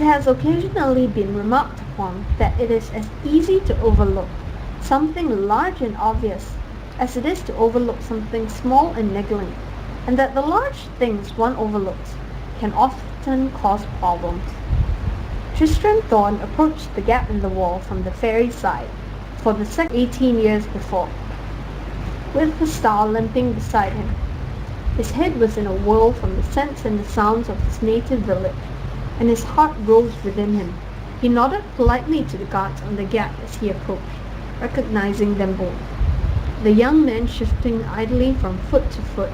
has occasionally been remarked upon that it is as easy to overlook something large and obvious as it is to overlook something small and niggling, and that the large things one overlooks can often cause problems. Tristram Thorn approached the gap in the wall from the ferry side for the second 18 years before, with the star limping beside him. His head was in a whirl from the scents and the sounds of his native village, and his heart rose within him. He nodded politely to the guards on the gap as he approached, recognizing them both. The young man shifting idly from foot to foot,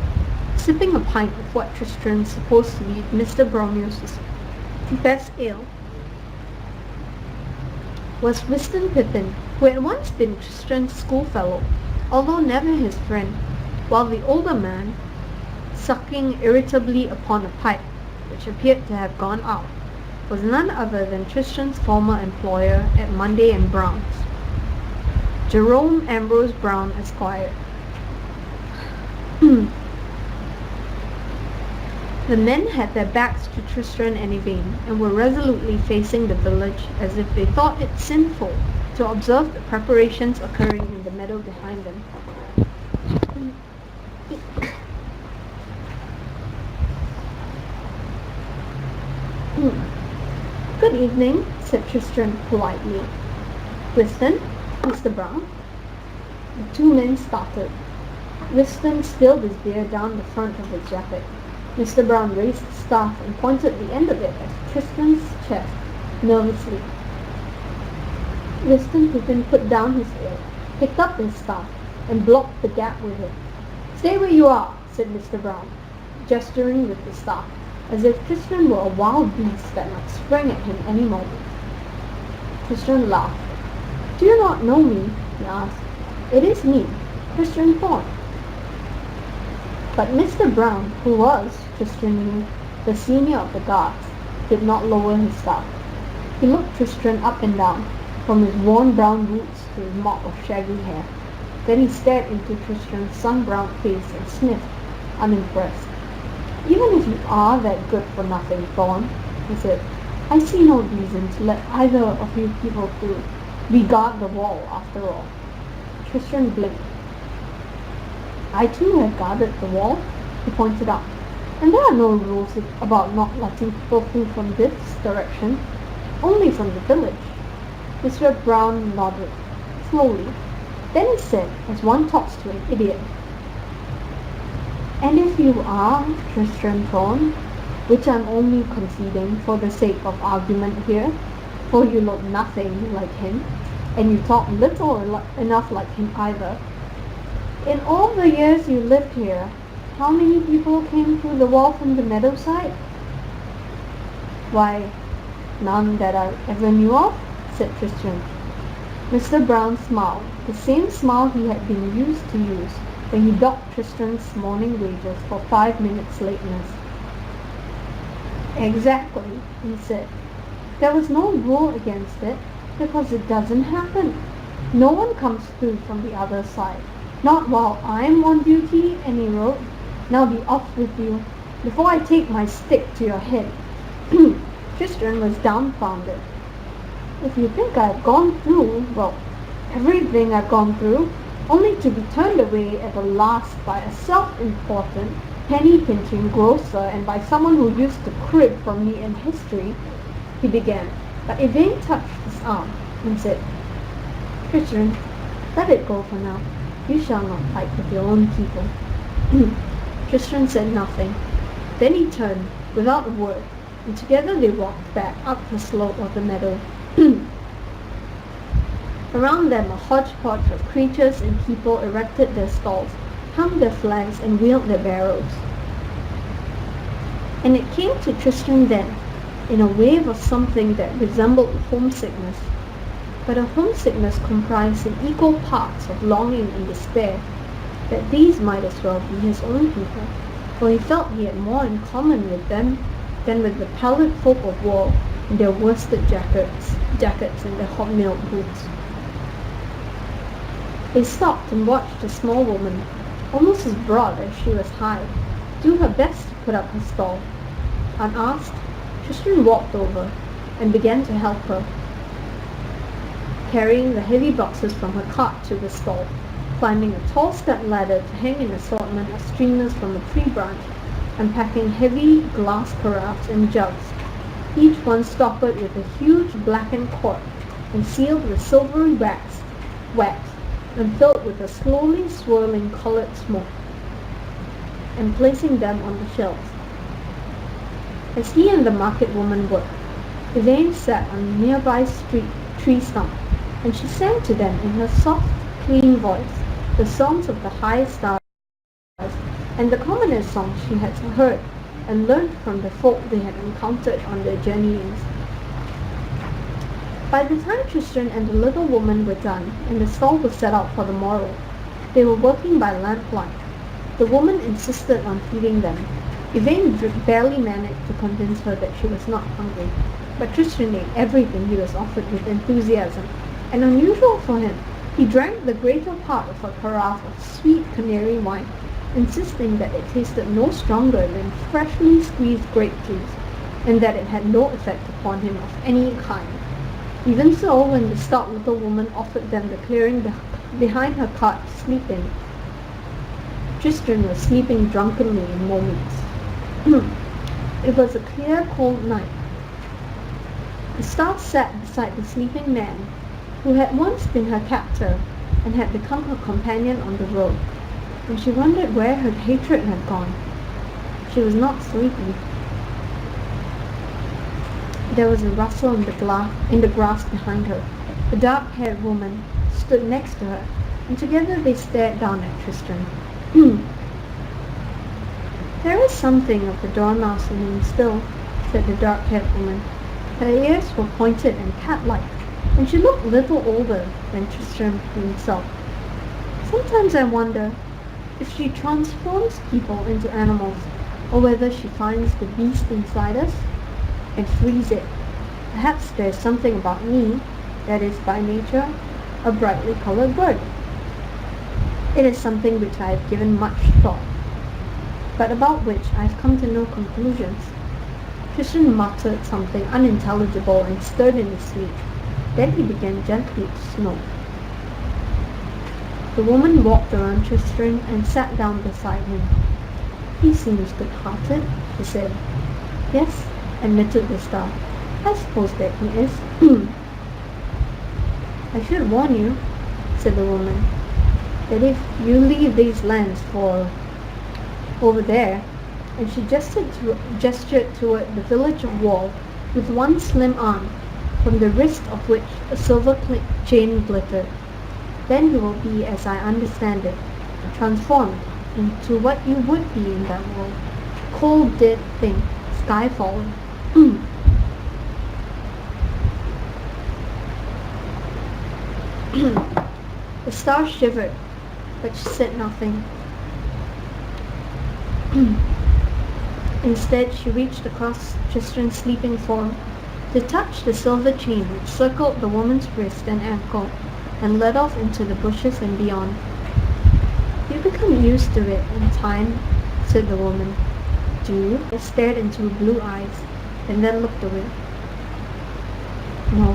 sipping a pint of what Tristram supposed to be Mr. Bromios's best ale, was Winston Pippin, who had once been Tristram's schoolfellow, although never his friend, while the older man, sucking irritably upon a pipe, which appeared to have gone out, was none other than Tristram's former employer at Monday and Brown's, Jerome Ambrose Brown, Esquire. The men had their backs to Tristram and Yvain, and were resolutely facing the village as if they thought it sinful to observe the preparations occurring in the meadow behind them. "Good evening," said Tristram politely. "Whiston, Mr. Brown?" The two men started. Whiston spilled his beer down the front of his jacket. Mr. Brown raised the staff and pointed the end of it at Tristram's chest, nervously. Winston Pippin put down his ale, picked up his staff, and blocked the gap with it. "Stay where you are," said Mr. Brown, gesturing with the staff, as if Tristram were a wild beast that might spring at him any moment. Tristram laughed. "Do you not know me?" he asked. "It is me, Tristram Thorn." But Mr. Brown, who was, Tristram knew, the senior of the guards, did not lower his staff. He looked Tristram up and down, from his worn brown boots to his mop of shaggy hair. Then he stared into Tristram's sun-browned face and sniffed, unimpressed. "Even if you are that good for nothing, Thorn," he said, "I see no reason to let either of you people through. We guard the wall, after all." Tristram blinked. "I too have guarded the wall," he pointed out, "and there are no rules about not letting people through from this direction, only from the village." Mr. Brown nodded, slowly. Then he said, as one talks to an idiot, "And if you are Tristram Thorn, which I'm only conceding for the sake of argument here, for you look nothing like him, and you talk little enough like him either, in all the years you lived here, how many people came through the wall from the meadow side?" "Why, none that I ever knew of," said Tristram. Mr. Brown smiled, the same smile he had been used to use when he docked Tristram's morning wages for 5 minutes lateness. "Exactly," he said. "There was no rule against it, because it doesn't happen. No one comes through from the other side. Not while I'm on duty," and he wrote. "Now be off with you, before I take my stick to your head." Tristram was dumbfounded. "If you think I've gone through, well, everything I've gone through, only to be turned away at the last by a self-important, penny-pinching grocer and by someone who used to crib from me in history," he began. But Yvain touched his arm and said, "Tristram, let it go for now. You shall not fight with your own people." Tristram said nothing. Then he turned, without a word, and together they walked back up the slope of the meadow. Around them a hodgepodge of creatures and people erected their stalls, hung their flags, and wheeled their barrows. And it came to Tristram then, in a wave of something that resembled homesickness, but a homesickness comprised in equal parts of longing and despair, that these might as well be his own people, for he felt he had more in common with them than with the pallid folk of war in their worsted jackets and their hobnailed boots. They stopped and watched a small woman, almost as broad as she was high, do her best to put up her stall. Unasked, Tristram walked over, and began to help her, carrying the heavy boxes from her cart to the stall, climbing a tall step ladder to hang an assortment of streamers from a tree branch, unpacking heavy glass carafes and jugs, each one stoppered with a huge blackened cork and sealed with silvery wax and filled with a slowly swirling coloured smoke, and placing them on the shelves. As he and the market woman worked, Elaine sat on a nearby tree stump, and she sang to them in her soft, clean voice the songs of the high stars and the commonest songs she had heard and learned from the folk they had encountered on their journeyings. By the time Tristram and the little woman were done and the stall was set out for the morrow, they were working by lamplight. The woman insisted on feeding them. Yvain barely managed to convince her that she was not hungry, but Tristram ate everything he was offered with enthusiasm, and unusual for him, he drank the greater part of a carafe of sweet canary wine, insisting that it tasted no stronger than freshly squeezed grape juice, and that it had no effect upon him of any kind. Even so, when the stout little woman offered them the clearing behind her cart to sleep in, Tristram was sleeping drunkenly in moments. It was a clear, cold night. The star sat beside the sleeping man, who had once been her captor and had become her companion on the road, and she wondered where her hatred had gone. She was not sleepy. There was a rustle in the grass behind her. The dark-haired woman stood next to her, and together they stared down at Tristram. "There is something of the dormouse in him still," said the dark-haired woman. Her ears were pointed and cat-like, and she looked little older than Tristram himself. "Sometimes I wonder if she transforms people into animals, or whether she finds the beast inside us and frees it. Perhaps there is something about me that is by nature a brightly coloured bird. It is something which I have given much thought, but about which I have come to no conclusions." Tristram muttered something unintelligible and stirred in his sleep. Then he began gently to snore. The woman walked around Tristram and sat down beside him. "He seems good-hearted," she said. "Yes," admitted the star. "I suppose that he is." "I should warn you," said the woman, "that if you leave these lands for over there," and she gestured toward the village wall with one slim arm, from the wrist of which a silver chain glittered, "then you will be, as I understand it, transformed into what you would be in that world. Cold dead thing, sky falling." The star shivered, but she said nothing. Instead, she reached across Tristram's sleeping form to touch the silver chain which circled the woman's wrist and ankle, and led off into the bushes and beyond. "You become used to it in time," said the woman. "Do you?" I stared into her blue eyes, and then looked away. "No."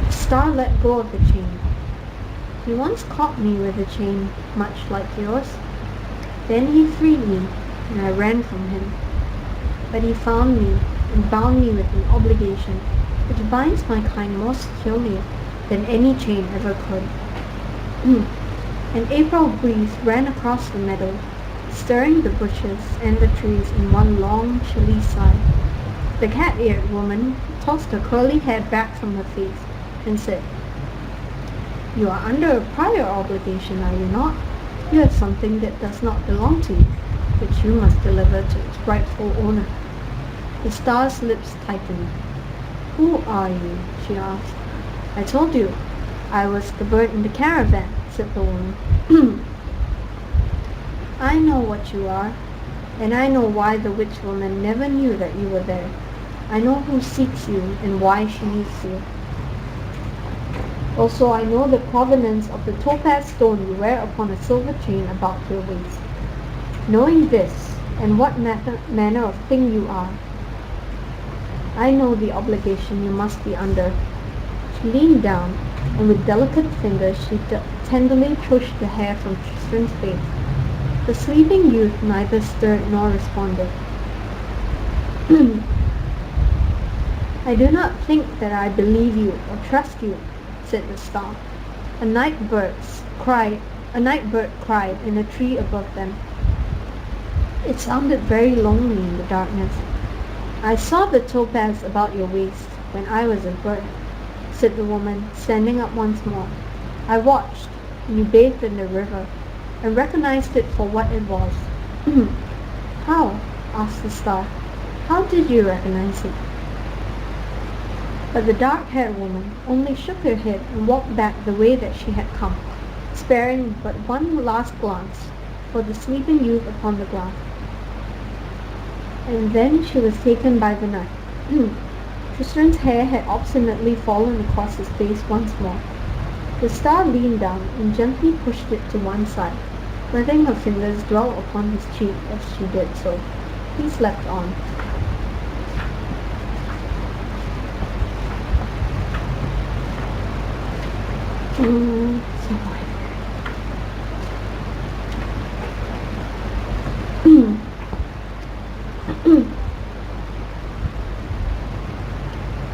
The star let go of the chain. "He once caught me with a chain much like yours. Then he freed me, and I ran from him. But he found me and bound me with an obligation which binds my kind more securely than any chain ever could." An April breeze ran across the meadow, stirring the bushes and the trees in one long, chilly sigh. The cat-eared woman tossed her curly hair back from her face and said, "You are under a prior obligation, are you not? You have something that does not belong to you, which you must deliver to its rightful owner." The star's lips tightened. "Who are you?" she asked. "I told you. I was the bird in the caravan," said the woman. "I know what you are, and I know why the witch woman never knew that you were there. I know who seeks you and why she needs you. Also, I know the provenance of the topaz stone you wear upon a silver chain about your waist. Knowing this, and what manner of thing you are, I know the obligation you must be under. She leaned down, and with delicate fingers she tenderly pushed the hair from Tristram's face. The sleeping youth neither stirred nor responded. I do not think that I believe you or trust you, said the star. A night bird cried in a tree above them. It sounded very lonely in the darkness. I saw the topaz about your waist when I was a bird, said the woman, standing up once more. I watched, and you bathed in the river, and recognized it for what it was. How? Asked the star. How did you recognize it? But the dark-haired woman only shook her head and walked back the way that she had come, sparing but one last glance for the sleeping youth upon the glass. And then she was taken by the night. Tristram's hair had obstinately fallen across his face once more. The star leaned down and gently pushed it to one side, letting her fingers dwell upon his cheek as she did so. He slept on.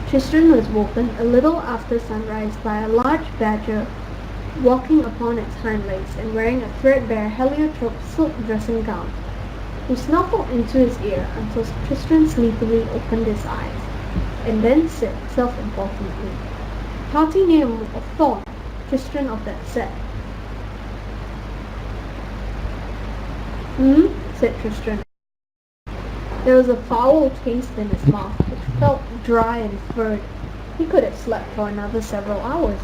Tristram was woken a little after sunrise by a large badger walking upon its hind legs and wearing a threadbare heliotrope silk dressing gown, who snuffled into his ear until Tristram sleepily opened his eyes, and then said self-importantly, "Hearty name of Thorn, Tristram of that set." Said Tristram. There was a foul taste in his mouth, which felt dry and furred. He could have slept for another several hours.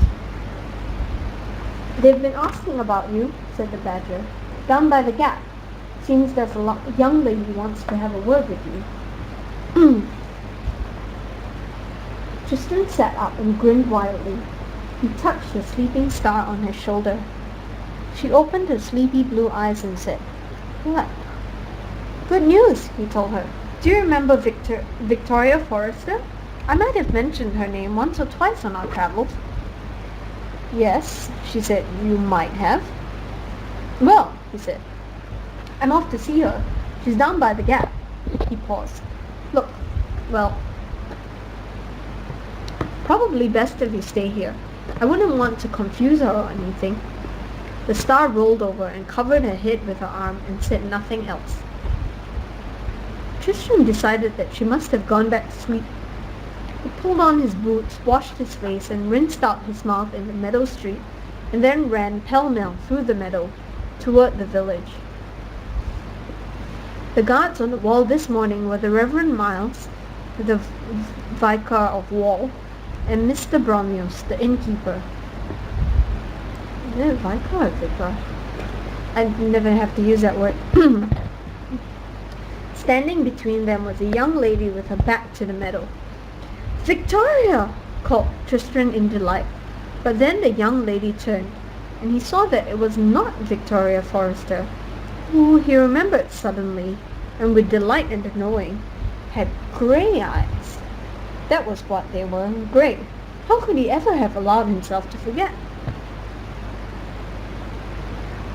"They've been asking about you," said the badger, "down by the gap. Seems there's a young lady who wants to have a word with you." Tristram sat up and grinned wildly. He touched the sleeping star on her shoulder. She opened her sleepy blue eyes and said, "What?" "Good news," he told her. "Do you remember Victoria Forrester? I might have mentioned her name once or twice on our travels." "Yes," she said, "you might have." "Well," he said, "I'm off to see her. She's down by the gap." He paused. "Look, well, probably best if you stay here. I wouldn't want to confuse her or anything." The star rolled over and covered her head with her arm and said nothing else. Tristram decided that she must have gone back to sleep. He pulled on his boots, washed his face, and rinsed out his mouth in the meadow street, and then ran pell-mell through the meadow toward the village. The guards on the wall this morning were the Reverend Miles, the Vicar of Wall, and Mr. Bromios, the innkeeper. Is it Vicar or Vicar? I never have to use that word. Standing between them was a young lady with her back to the meadow. "Victoria!" called Tristram in delight. But then the young lady turned, and he saw that it was not Victoria Forrester, who, he remembered suddenly, and with delight in the knowing, had grey eyes. That was what they were, grey. How could he ever have allowed himself to forget?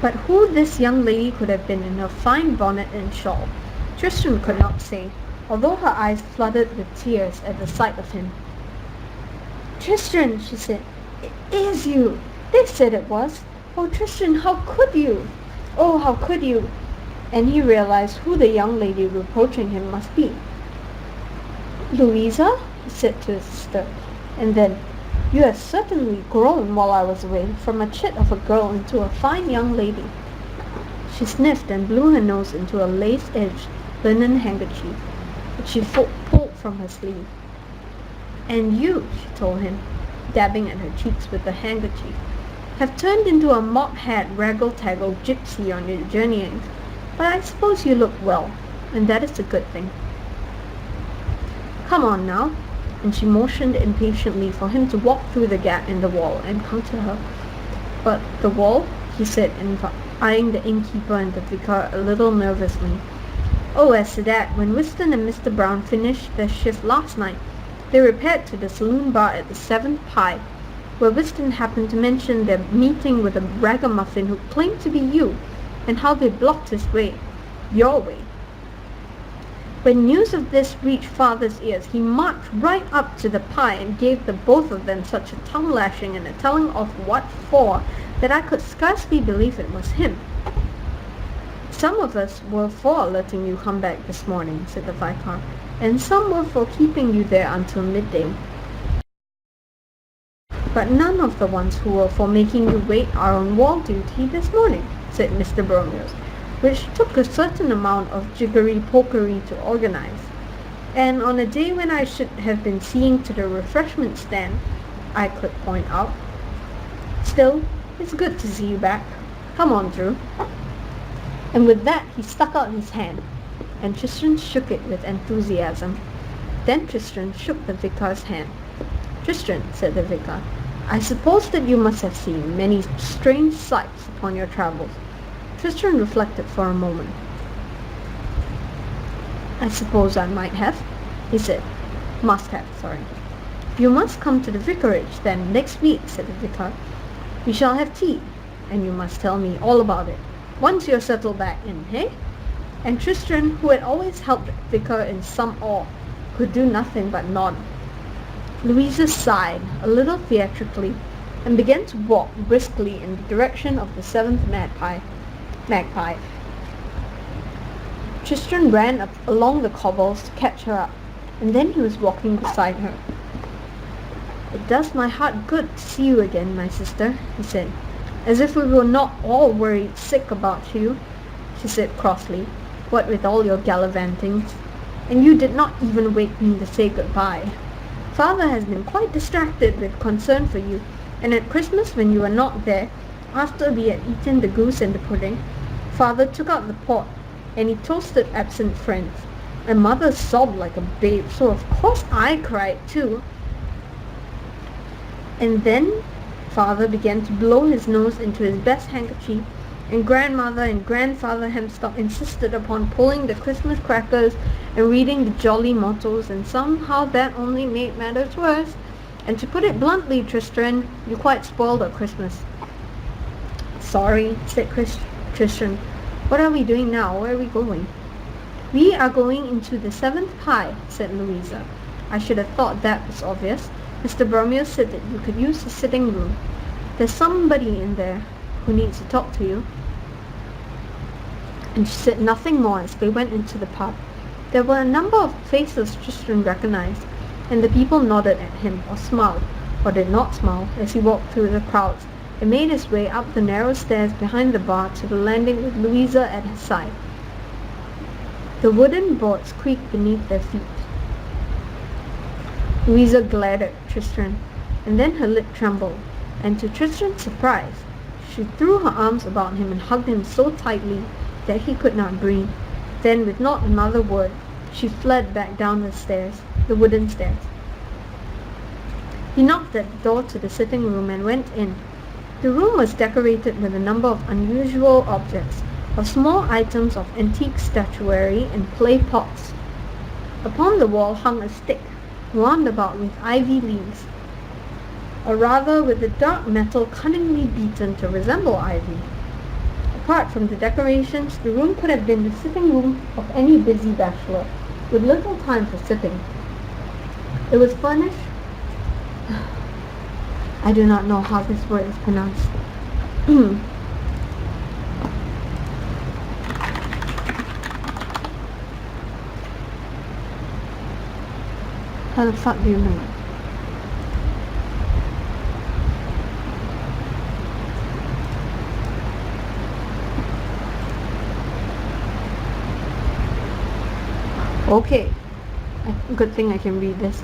But who this young lady could have been in her fine bonnet and shawl, Tristram could not say, although her eyes flooded with tears at the sight of him. "Tristram," she said, "it is you. They said it was. Oh, Tristram, how could you? Oh, how could you?" And he realized who the young lady reproaching him must be. "Louisa?" he said to his sister, and then, "You have certainly grown while I was away, from a chit of a girl into a fine young lady." She sniffed and blew her nose into a lace-edged linen handkerchief, which she pulled from her sleeve. "And you," she told him, dabbing at her cheeks with the handkerchief, "have turned into a mop-hat, raggle-taggle gypsy on your journeyings, but I suppose you look well, and that is a good thing. Come on now." And she motioned impatiently for him to walk through the gap in the wall and come to her. "But the wall?" he said, eyeing the innkeeper and the vicar a little nervously. Oh, as to that, when Weston and Mr. Brown finished their shift last night, they repaired to the saloon bar at the 7th High, where Weston happened to mention their meeting with a ragamuffin who claimed to be you, and how they blocked his way, your way. When news of this reached Father's ears, he marched right up to the pie and gave the both of them such a tongue lashing and a telling of what for that I could scarcely believe it was him. Some of us were for letting you come back this morning, said the Vicar, and some were for keeping you there until midday. But none of the ones who were for making you wait are on wall duty this morning, said Mr. Bromios, which took a certain amount of jiggery-pokery to organize. And on a day when I should have been seeing to the refreshment stand, I could point out. Still, it's good to see you back. Come on, Drew. And with that he stuck out his hand, and Tristram shook it with enthusiasm. Then Tristram shook the Vicar's hand. Tristram, said the Vicar, I suppose that you must have seen many strange sights upon your travels. Tristram reflected for a moment. I suppose I might have, he said. Must have, sorry. You must come to the vicarage, then, next week, said the Vicar. We shall have tea, and you must tell me all about it, once you're settled back in, eh? And Tristram, who had always held the Vicar in some awe, could do nothing but nod. Louisa sighed, a little theatrically, and began to walk briskly in the direction of the 7th Magpie. Tristram ran up along the cobbles to catch her up, and then he was walking beside her. It does my heart good to see you again, my sister, he said. As if we were not all worried sick about you, she said crossly, what with all your gallivantings. And you did not even wake me to say goodbye. Father has been quite distracted with concern for you, and at Christmas when you were not there, after we had eaten the goose and the pudding, Father took out the pot, and he toasted absent friends, and Mother sobbed like a babe, so of course I cried too. And then Father began to blow his nose into his best handkerchief, and Grandmother and Grandfather Hemstock insisted upon pulling the Christmas crackers and reading the jolly mottos, and somehow that only made matters worse. And to put it bluntly, Tristram, you quite spoiled our Christmas. Sorry, said Tristram. What are we doing now? Where are we going? We are going into the 7th High, said Louisa. I should have thought that was obvious. Mr. Bromios said that you could use the sitting room. There's somebody in there who needs to talk to you. And she said nothing more as they went into the pub. There were a number of faces Tristram recognized, and the people nodded at him, or smiled, or did not smile, as he walked through the crowds, and made his way up the narrow stairs behind the bar to the landing with Louisa at his side. The wooden boards creaked beneath their feet. Louisa glared at Tristram, and then her lip trembled, and to Tristram's surprise, she threw her arms about him and hugged him so tightly that he could not breathe. Then, with not another word, she fled back down the stairs, the wooden stairs. He knocked at the door to the sitting room and went in. The room was decorated with a number of unusual objects, of small items of antique statuary and clay pots. Upon the wall hung a stick, wound about with ivy leaves, or rather with the dark metal cunningly beaten to resemble ivy. Apart from the decorations, the room could have been the sitting room of any busy bachelor, with little time for sitting. It was furnished... I do not know how this word is pronounced. How the fuck do you know? Okay. Good thing I can read this.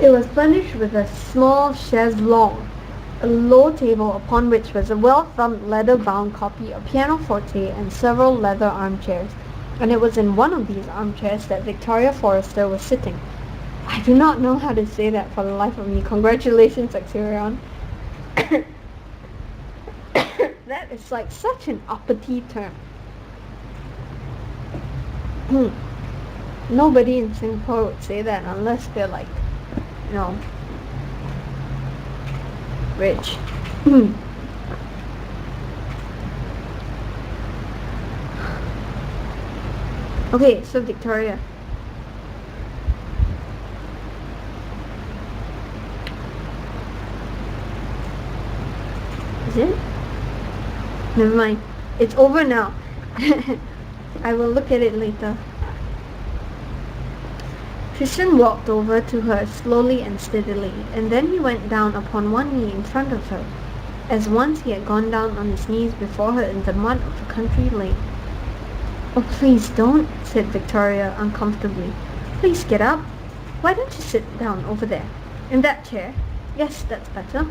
It was furnished with a small chaise longue, a low table upon which was a well-thumbed leather-bound copy, a pianoforte, and several leather armchairs, and it was in one of these armchairs that Victoria Forrester was sitting. I do not know how to say that for the life of me. Congratulations, Axerion. That is like such an uppity term. Nobody in Singapore would say that unless they're like, you know, rich. Okay, so Victoria. Is it? Never mind. It's over now. I will look at it later. Tristan walked over to her slowly and steadily, and then he went down upon one knee in front of her, as once he had gone down on his knees before her in the mud of a country lane. "Oh, please don't," said Victoria uncomfortably. "Please get up. Why don't you sit down over there? In that chair. Yes, that's better."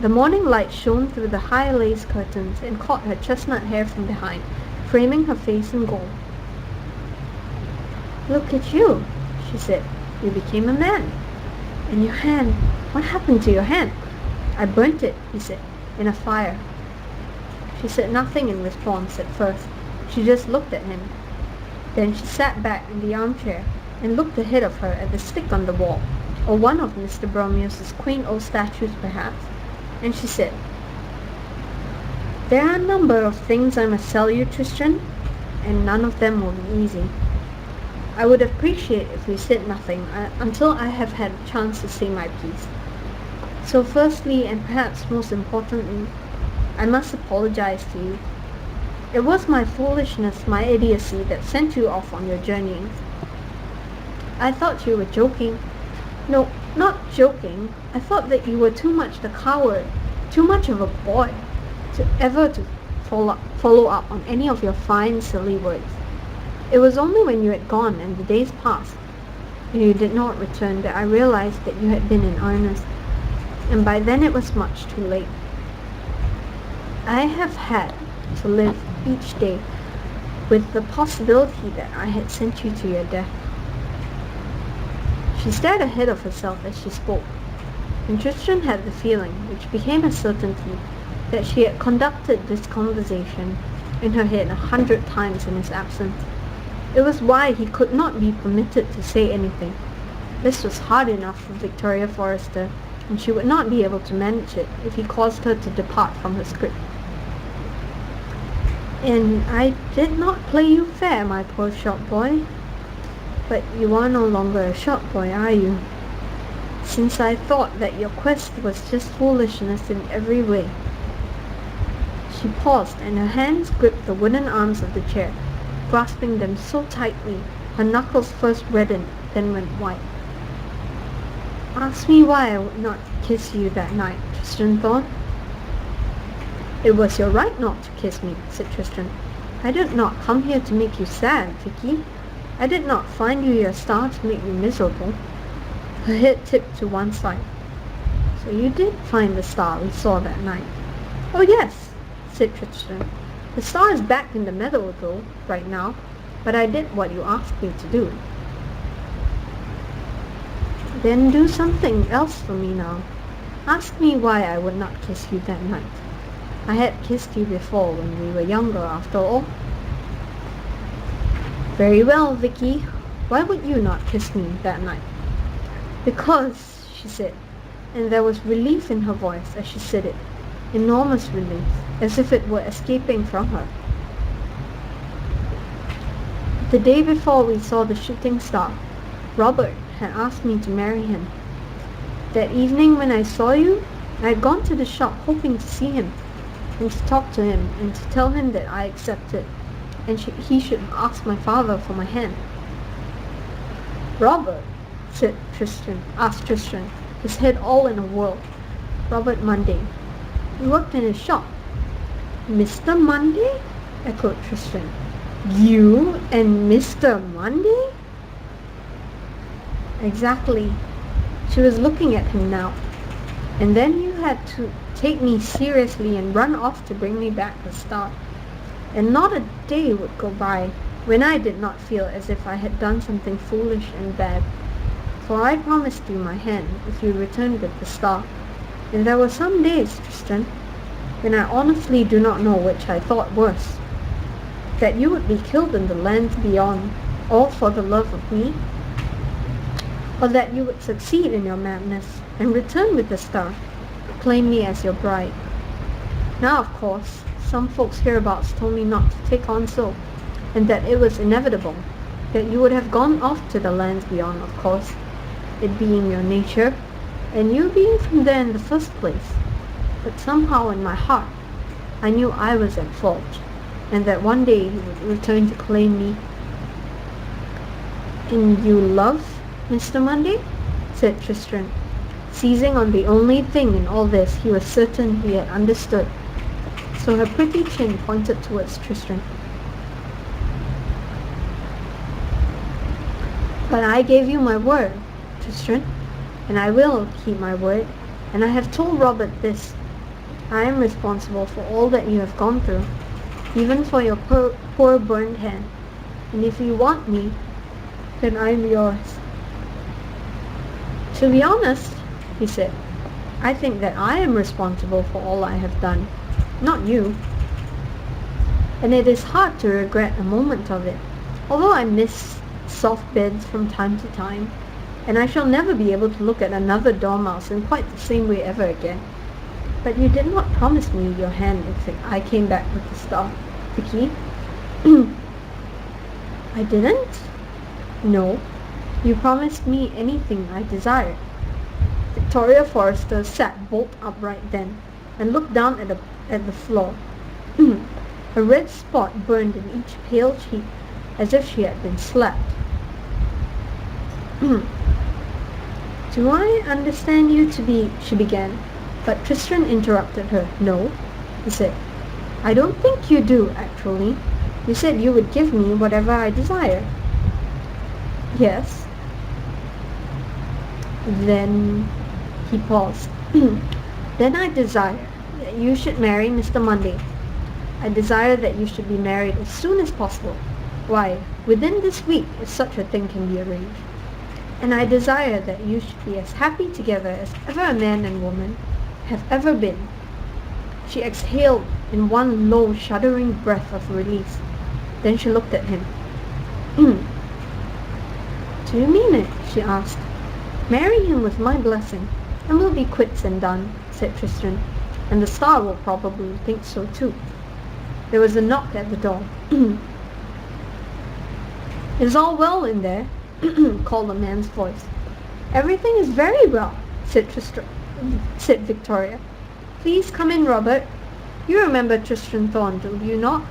The morning light shone through the high lace curtains and caught her chestnut hair from behind, framing her face in gold. "Look at you," she said. "You became a man. And your hand, what happened to your hand?" "I burnt it," he said, "in a fire." She said nothing in response at first. She just looked at him. Then she sat back in the armchair and looked ahead of her at the stick on the wall, or one of Mr. Bromius's quaint old statues perhaps, and she said, "There are a number of things I must tell you, Tristan, and none of them will be easy. I would appreciate if you said nothing until I have had a chance to say my piece. So firstly, and perhaps most importantly, I must apologize to you. It was my foolishness, my idiocy, that sent you off on your journeying. I thought you were joking. No, not joking. I thought that you were too much the coward, too much of a boy, to follow up on any of your fine, silly words. It was only when you had gone and the days passed, and you did not return, that I realized that you had been in earnest, and by then it was much too late. I have had to live each day with the possibility that I had sent you to your death." She stared ahead of herself as she spoke, and Tristan had the feeling, which became a certainty, that she had conducted this conversation in her head 100 times in his absence. It was why he could not be permitted to say anything. This was hard enough for Victoria Forrester, and she would not be able to manage it if he caused her to depart from her script. "And I did not play you fair, my poor shop boy. But you are no longer a shop boy, are you? Since I thought that your quest was just foolishness in every way." She paused, and her hands gripped the wooden arms of the chair, grasping them so tightly, her knuckles first reddened, then went white. "Ask me why I would not kiss you that night, Tristan thought." "It was your right not to kiss me," said Tristan. "I did not come here to make you sad, Vicky. I did not find you your star to make you miserable." Her head tipped to one side. "So you did find the star we saw that night?" "Oh yes," said Tristan. "The star is back in the meadow though, right now, but I did what you asked me to do." "Then do something else for me now. Ask me why I would not kiss you that night. I had kissed you before when we were younger, after all." "Very well, Vicky. Why would you not kiss me that night?" "Because," she said, and there was relief in her voice as she said it, enormous relief, as if it were escaping from her. "The day before we saw the shooting star, Robert had asked me to marry him. That evening when I saw you, I had gone to the shop hoping to see him, and to talk to him, and to tell him that I accepted, and he should ask my father for my hand." "Robert?" asked Tristan, his head all in a whirl. "Robert Monday. You worked in his shop." "Mr. Monday?" echoed Tristan. "You and Mr. Monday?" "Exactly." She was looking at him now. "And then you had to take me seriously and run off to bring me back the star. And not a day would go by when I did not feel as if I had done something foolish and bad. For I promised you my hand if you returned with the star. And there were some days, Tristan, when I honestly do not know which I thought worse. That you would be killed in the lands beyond, all for the love of me, or that you would succeed in your madness and return with the star, claim me as your bride. Now, of course, some folks hereabouts told me not to take on so, and that it was inevitable, that you would have gone off to the lands beyond, of course, it being your nature, and you being from there in the first place. But somehow in my heart, I knew I was at fault, and that one day he would return to claim me. And you love Mr. Monday? Said Tristram, seizing on the only thing in all this he was certain he had understood. So her pretty chin pointed towards Tristram. But I gave you my word, Tristram, and I will keep my word, and I have told Robert this. I am responsible for all that you have gone through, even for your poor burned hand, and if you want me, then I am yours. To be honest, he said, I think that I am responsible for all I have done, not you. And it is hard to regret a moment of it, although I miss soft beds from time to time, and I shall never be able to look at another dormouse in quite the same way ever again. But you did not promise me your hand if I came back with the star, Vicky. I didn't? No. You promised me anything I desired. Victoria Forrester sat bolt upright then, and looked down at the floor. A red spot burned in each pale cheek, as if she had been slapped. Do I understand you to be... she began, but Tristram interrupted her. No, he said. I don't think you do, actually. You said you would give me whatever I desire. Yes. Then he paused. Then I desire that you should marry Mr. Monday. I desire that you should be married as soon as possible. Why, within this week, if such a thing can be arranged. And I desire that you should be as happy together as ever a man and woman have ever been. She exhaled in one low, shuddering breath of release. Then she looked at him. Do you mean it? She asked. Marry him with my blessing, and we'll be quits and done, said Tristram, and the star will probably think so too. There was a knock at the door. Is all well in there? Called a man's voice. Everything is very well, said Victoria. Please come in, Robert. You remember Tristram Thorn, do you not?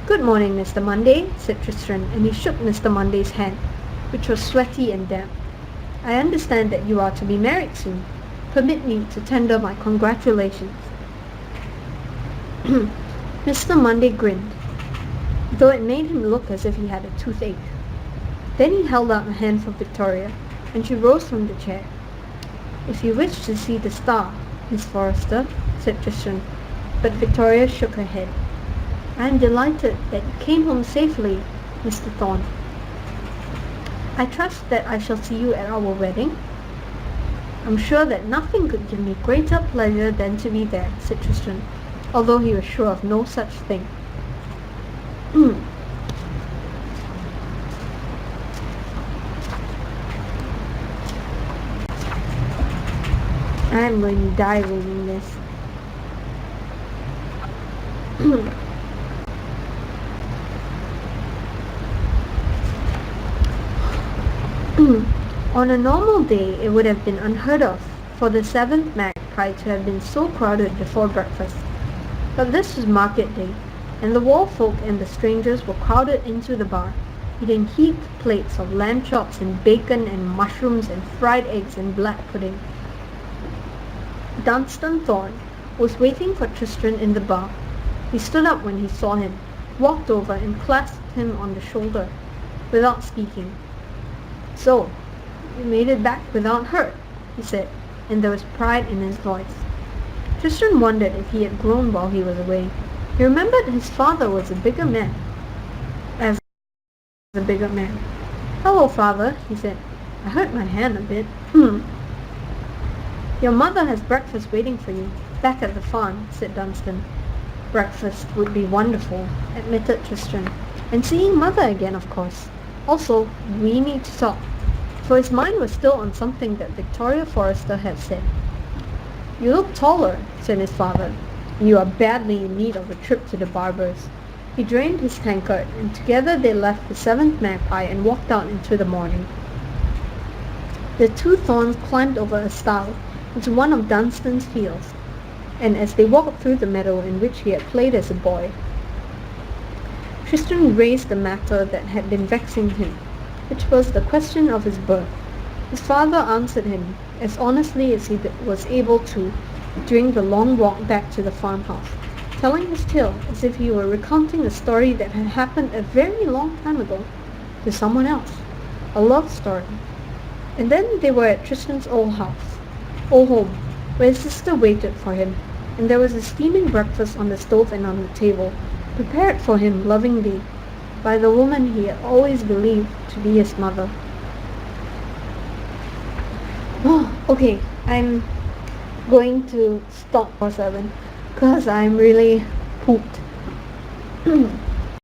Good morning, Mr. Monday, said Tristram, and he shook Mr. Monday's hand, which was sweaty and damp. I understand that you are to be married soon. Permit me to tender my congratulations. Mr. Monday grinned, though it made him look as if he had a toothache. Then he held out a hand for Victoria, and she rose from the chair. If you wish to see the star, Miss Forrester, said Tristram, but Victoria shook her head. I am delighted that you came home safely, Mr. Thorn. I trust that I shall see you at our wedding. I'm sure that nothing could give me greater pleasure than to be there, said Tristram, although he was sure of no such thing. I'm going to die reading this. On a normal day, it would have been unheard of for the seventh magpie to have been so crowded before breakfast. But this was market day, and the wall folk and the strangers were crowded into the bar, eating heaped plates of lamb chops and bacon and mushrooms and fried eggs and black pudding. Dunstan Thorn was waiting for Tristram in the bar. He stood up when he saw him, walked over and clasped him on the shoulder, without speaking. So, you made it back without hurt, he said, and there was pride in his voice. Tristram wondered if he had grown while he was away. He remembered his father was a bigger man. Hello, father, he said. I hurt my hand a bit. Your mother has breakfast waiting for you, back at the farm, said Dunstan. Breakfast would be wonderful, admitted Tristram. And seeing mother again, of course. Also, we need to talk. For his mind was still on something that Victoria Forrester had said. You look taller, said his father. You are badly in need of a trip to the barber's. He drained his tankard, and together they left the Seventh Magpie and walked out into the morning. The two Thorns climbed over a stile into one of Dunstan's fields, and as they walked through the meadow in which he had played as a boy, Tristan raised the matter that had been vexing him, which was the question of his birth. His father answered him as honestly as he was able to during the long walk back to the farmhouse, telling his tale as if he were recounting a story that had happened a very long time ago to someone else, a love story. And then they were at Tristan's old home, where his sister waited for him, and there was a steaming breakfast on the stove and on the table, prepared for him lovingly by the woman he had always believed to be his mother. Okay, I'm going to stop for 7 because I'm really pooped.